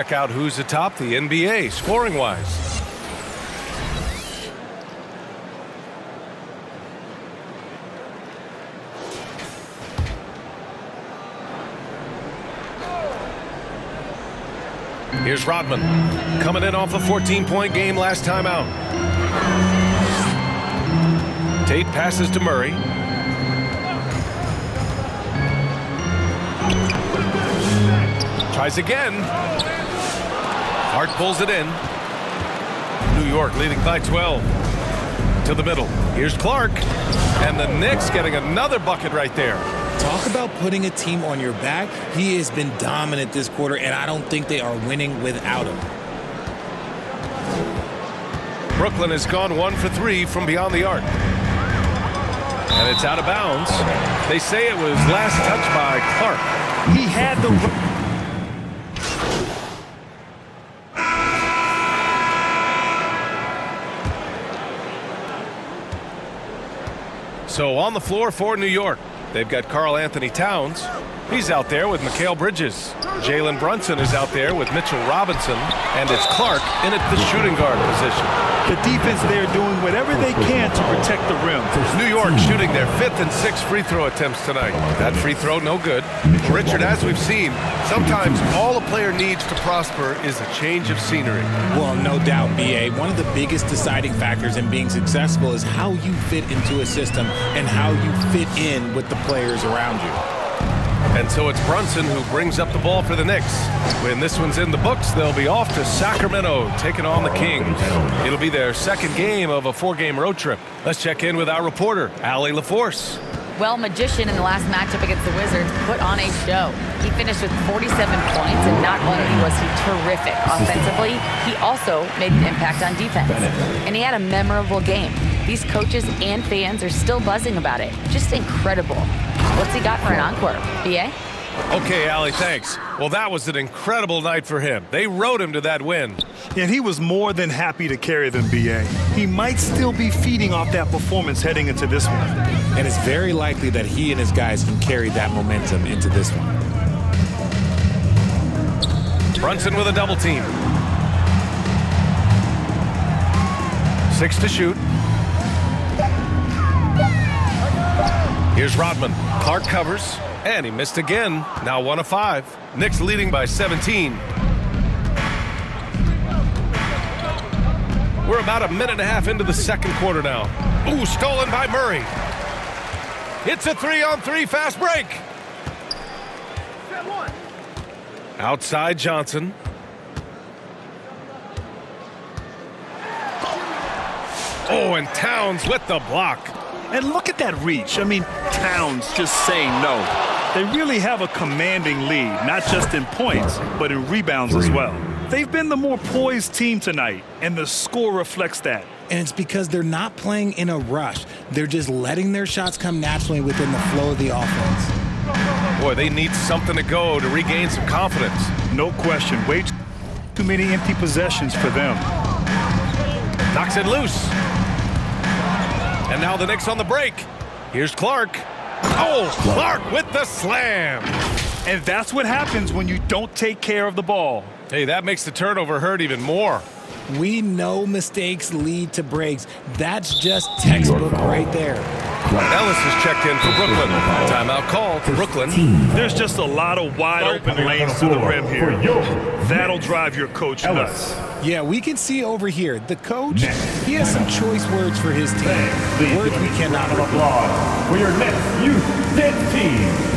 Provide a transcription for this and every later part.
Check out who's atop the NBA scoring-wise. Here's Rodman, coming in off a 14-point game last time out. Tate passes to Murray. Tries again. Hart pulls it in. New York leading by 12. To the middle. Here's Clark. And the Knicks getting another bucket right there. Talk about putting a team on your back. He has been dominant this quarter, and I don't think they are winning without him. Brooklyn has gone 1 for 3 from beyond the arc. And it's out of bounds. They say it was last touched by Clark. He had the... So on the floor for New York, they've got Karl Anthony Towns. He's out there with Mikal Bridges. Jalen Brunson is out there with Mitchell Robinson. And it's Clark in at the shooting guard position. The defense there doing whatever they can to protect the rim. New York shooting their 5th and 6th free throw attempts tonight. That free throw no good. Richard, as we've seen, sometimes all a player needs to prosper is a change of scenery. Well, no doubt, B.A. One of the biggest deciding factors in being successful is how you fit into a system and how you fit in with the players around you. And so it's Brunson who brings up the ball for the Knicks. When this one's in the books, they'll be off to Sacramento, taking on the Kings. It'll be their 2nd game of a 4-game road trip. Let's check in with our reporter, Allie LaForce. Well, Magician in the last matchup against the Wizards put on a show. He finished with 47 points, and not only was he terrific offensively, he also made an impact on defense. And he had a memorable game. These coaches and fans are still buzzing about it. Just incredible. What's he got for an encore, B.A.? Okay, Allie, thanks. Well, that was an incredible night for him. They rode him to that win. And he was more than happy to carry them, B.A. He might still be feeding off that performance heading into this one. And it's very likely that he and his guys can carry that momentum into this one. Brunson with a double team. 6 to shoot. Here's Rodman. Clark covers, and he missed again. Now 1 of 5. Knicks leading by 17. We're about a minute and a half into the 2nd quarter now. Ooh, stolen by Murray. It's a 3-on-3 fast break. Outside Johnson. Oh, and Towns with the block. And look at that reach. I mean, Towns just saying no. They really have a commanding lead, not just in points, but in rebounds as well. They've been the more poised team tonight, and the score reflects that. And it's because they're not playing in a rush. They're just letting their shots come naturally within the flow of the offense. Boy, they need something to go to regain some confidence. No question. Way too many empty possessions for them. Knocks it loose. And now the Knicks on the break. Here's Clark. Oh, Clark with the slam. And that's what happens when you don't take care of the ball. Hey, that makes the turnover hurt even more. We know mistakes lead to breaks. That's just textbook right there. Ellis has checked in for Brooklyn. Timeout call for Brooklyn. There's just a lot of wide open lanes to the rim here. That'll drive your coach nuts. Yeah, we can see over here. The coach, he has some choice words for his team. Words we cannot applaud for your next youth dance team.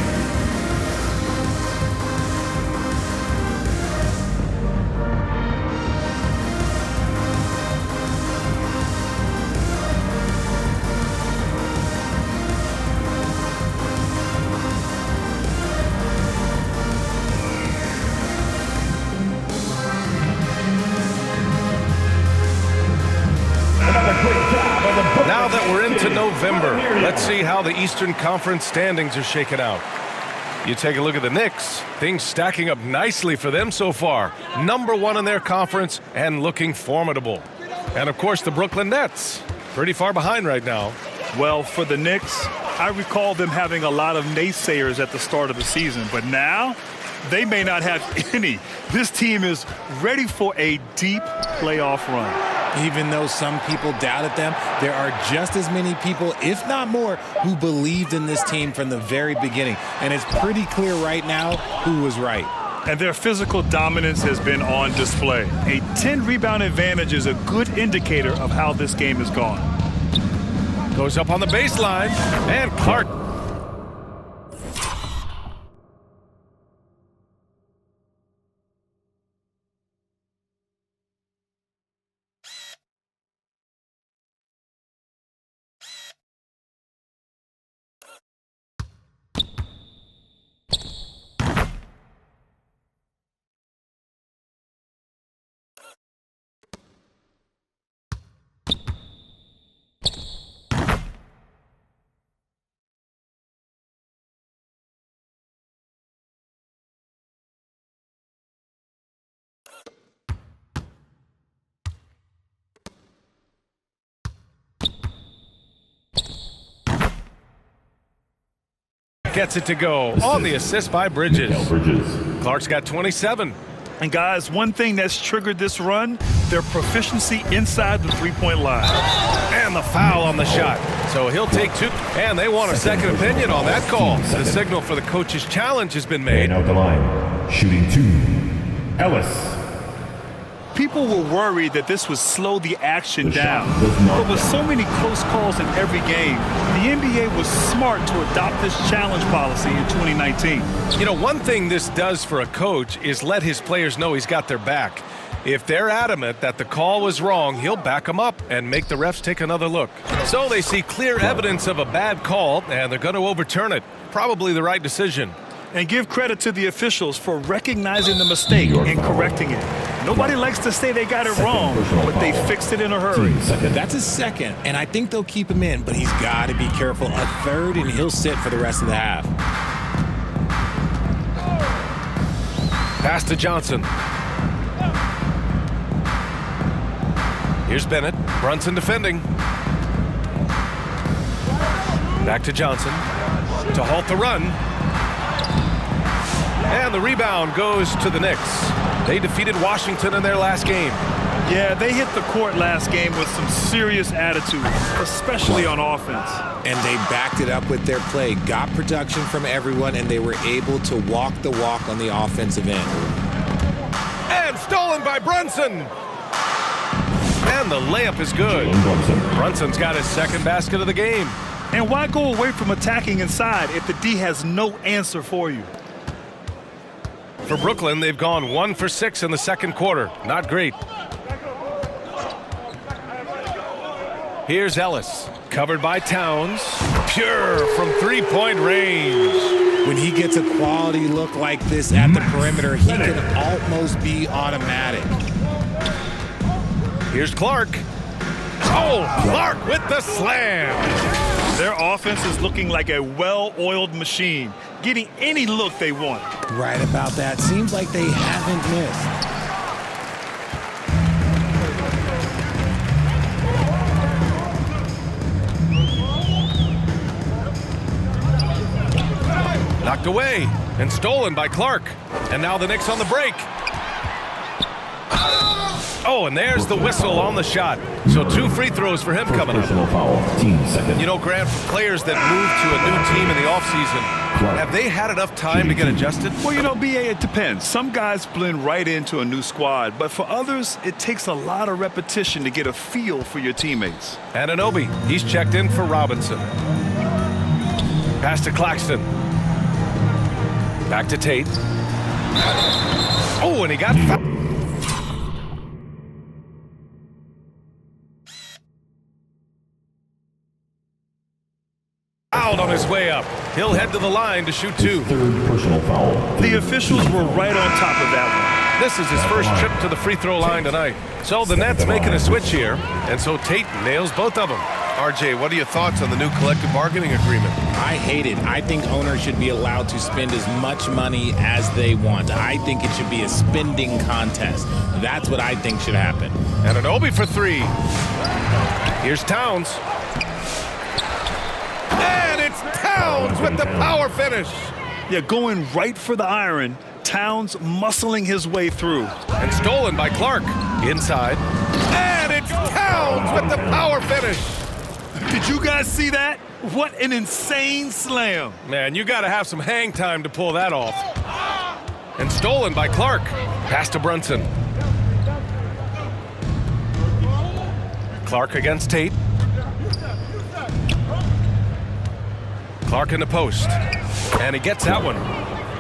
Now that we're into November, let's see how the Eastern Conference standings are shaken out. You take a look at the Knicks, things stacking up nicely for them so far. #1 in their conference and looking formidable. And of course the Brooklyn Nets, pretty far behind right now. Well, for the Knicks, I recall them having a lot of naysayers at the start of the season, but now They may not have any. This team is ready for a deep playoff run. Even though some people doubted them, there are just as many people, if not more, who believed in this team from the very beginning. And it's pretty clear right now who was right. And their physical dominance has been on display. A 10-rebound advantage is a good indicator of how this game has gone. Goes up on the baseline, and Clark. Gets it to go on the assist by Bridges. Clark's got 27. And guys, one thing that's triggered this run, their proficiency inside the three-point line. And the foul on the shot. So he'll take two. And they want a second opinion on that call. The signal for the coach's challenge has been made. And out the line, shooting 2, Ellis. People were worried that this would slow the action down. But with so many close calls in every game, the NBA was smart to adopt this challenge policy in 2019. You know, one thing this does for a coach is let his players know he's got their back. If they're adamant that the call was wrong, he'll back them up and make the refs take another look. So they see clear evidence of a bad call, and they're going to overturn it. Probably the right decision. And give credit to the officials for recognizing the mistake and correcting it. Nobody likes to say they got it wrong, but they fixed it in a hurry. That's his second, and I think they'll keep him in, but he's got to be careful. A third, and he'll sit for the rest of the half. Pass to Johnson. Here's Bennett. Brunson defending. Back to Johnson to halt the run. And the rebound goes to the Knicks. They defeated Washington in their last game. Yeah, they hit the court last game with some serious attitude, especially on offense. And they backed it up with their play, got production from everyone, and they were able to walk the walk on the offensive end. And stolen by Brunson. And the layup is good. Brunson's got his second basket of the game. And why go away from attacking inside if the D has no answer for you? For Brooklyn, they've gone 1 for 6 in the second quarter. Not great. Here's Ellis, covered by Towns. Pure from three-point range. When he gets a quality look like this at the perimeter, he can almost be automatic. Here's Clark. Oh, Clark with the slam. Their offense is looking like a well-oiled machine, getting any look they want. Right about that. Seems like they haven't missed. Knocked away and stolen by Clark. And now the Knicks on the break. Oh, and there's the whistle on the shot. So 2 free throws for him coming up. You know, Grant, players that move to a new team in the offseason, have they had enough time to get adjusted? Well, you know, B.A., it depends. Some guys blend right into a new squad, but for others, it takes a lot of repetition to get a feel for your teammates. Anunoby, he's checked in for Robinson. Pass to Claxton. Back to Tate. Oh, and he got fouled. On his way up. He'll head to the line to shoot 2. Third personal foul. The officials were right on top of that This is his first trip to the free throw line tonight. So the Nets making a switch here, and so Tate nails both of them. RJ, what are your thoughts on the new collective bargaining agreement? I hate it. I think owners should be allowed to spend as much money as they want. I think it should be a spending contest. That's what I think should happen. Anunoby for 3. Here's Towns. And it's Towns with the power finish. Yeah, going right for the iron. Towns muscling his way through. And stolen by Clark. Inside. And it's Towns with the power finish. Did you guys see that? What an insane slam. Man, you got to have some hang time to pull that off. And stolen by Clark. Pass to Brunson. Clark against Tate. Clark in the post. And he gets that one.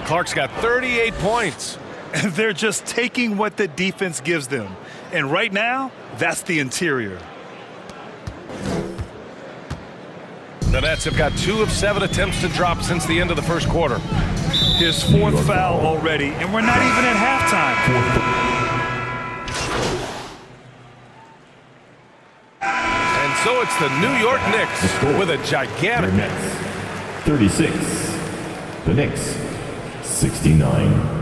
Clark's got 38 points. And they're just taking what the defense gives them. And right now, that's the interior. The Nets have got 2 of 7 attempts to drop since the end of the first quarter. His 4th foul already, and we're not even at halftime. And so it's the New York Knicks with a gigantic... Nets 36. The Knicks 69.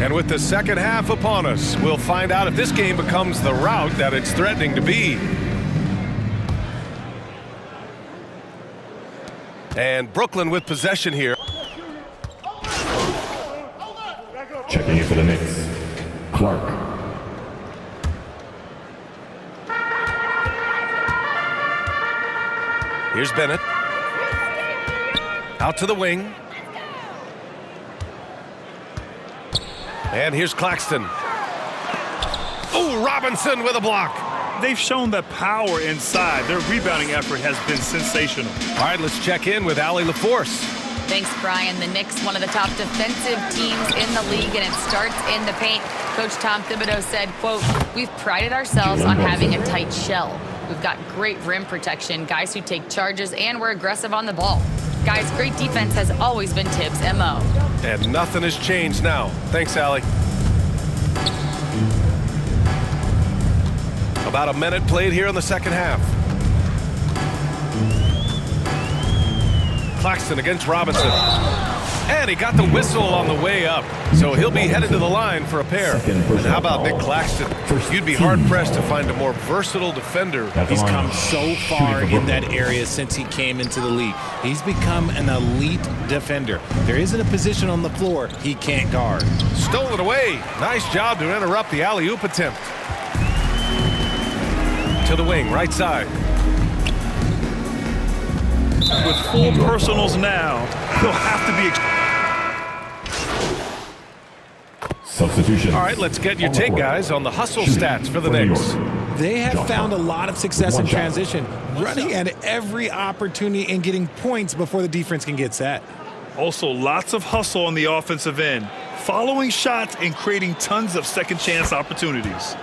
And with the second half upon us, we'll find out if this game becomes the rout that it's threatening to be. And Brooklyn with possession here. Checking in for the Knicks, Clark. Here's Bennett. Out to the wing. And here's Claxton. Oh, Robinson with a block. They've shown the power inside. Their rebounding effort has been sensational. All right, let's check in with Allie LaForce. Thanks, Brian. The Knicks, one of the top defensive teams in the league, and it starts in the paint. Coach Tom Thibodeau said, quote, "We've prided ourselves on having a tight shell. We've got great rim protection, guys who take charges, and we're aggressive on the ball. Guys, great defense has always been Tibbs' MO." And nothing has changed now. Thanks, Allie. About a minute played here in the second half. Claxton against Robinson. And he got the whistle on the way up. So he'll be headed to the line for a pair. And how about Nick Claxton? You'd be hard-pressed to find a more versatile defender. He's come so far in that area since he came into the league. He's become an elite defender. There isn't a position on the floor he can't guard. Stolen away. Nice job to interrupt the alley-oop attempt. To the wing, right side. With full personals now, he'll have to be... Substitution. All right, let's get your take, guys, on the hustle stats for the Knicks. They have found a lot of success in transition, running at every opportunity and getting points before the defense can get set. Also, lots of hustle on the offensive end, following shots and creating tons of second chance opportunities.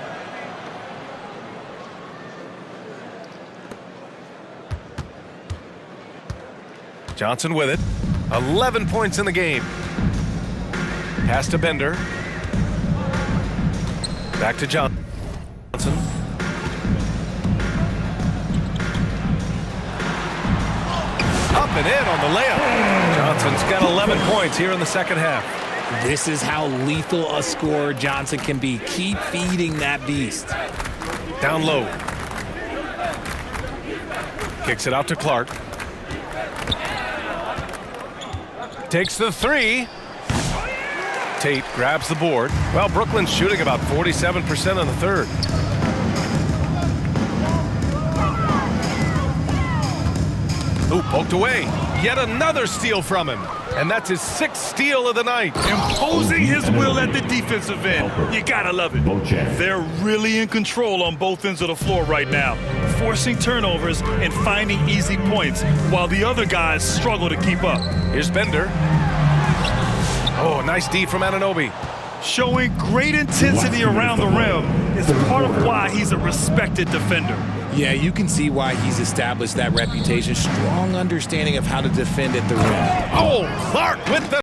Johnson with it. 11 points in the game. Pass to Bender. Back to Johnson. Up and in on the layup. Johnson's got 11 points here in the second half. This is how lethal a scorer Johnson can be. Keep feeding that beast. Down low. Kicks it out to Clark. Takes the three. Tate grabs the board. Well, Brooklyn's shooting about 47% on the third. Ooh, poked away. Yet another steal from him. And that's his 6th steal of the night. Imposing his will at the defensive end. You gotta love it. They're really in control on both ends of the floor right now, forcing turnovers and finding easy points while the other guys struggle to keep up. Here's Bender. Oh, nice D from Anunoby. Showing great intensity around the rim is part of why he's a respected defender. Yeah, you can see why he's established that reputation. Strong understanding of how to defend at the rim. Oh, Clark with the